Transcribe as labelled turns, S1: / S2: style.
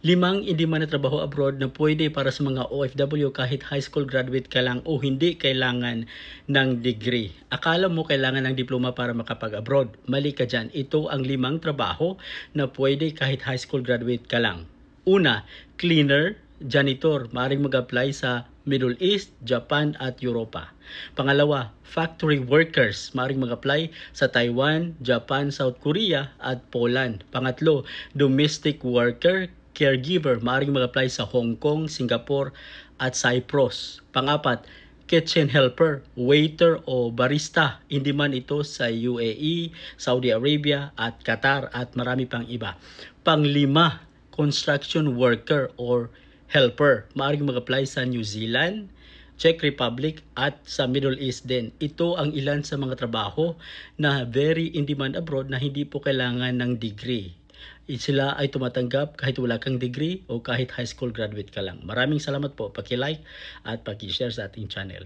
S1: Limang hindi man trabaho abroad na pwede para sa mga OFW kahit high school graduate ka lang o hindi kailangan ng degree. Akala mo kailangan ng diploma para makapag-abroad. Mali ka dyan. Ito ang limang trabaho na pwede kahit high school graduate ka lang. Una, cleaner, janitor. Maaaring mag-apply sa Middle East, Japan at Europa. Pangalawa, factory workers. Maaaring mag-apply sa Taiwan, Japan, South Korea at Poland. Pangatlo, domestic worker, caregiver. Maaaring mag-apply sa Hong Kong, Singapore at Cyprus. Pangapat, kitchen helper, waiter o barista. Hindi man ito sa UAE, Saudi Arabia at Qatar at marami pang iba. Panglima, construction worker or helper. Maaaring mag-apply sa New Zealand, Czech Republic at sa Middle East din. Ito ang ilan sa mga trabaho na very in demand abroad na hindi po kailangan ng degree. Sila ay tumatanggap kahit wala kang degree o kahit high school graduate ka lang. Maraming salamat po. Paki-like at paki-share sa ating channel.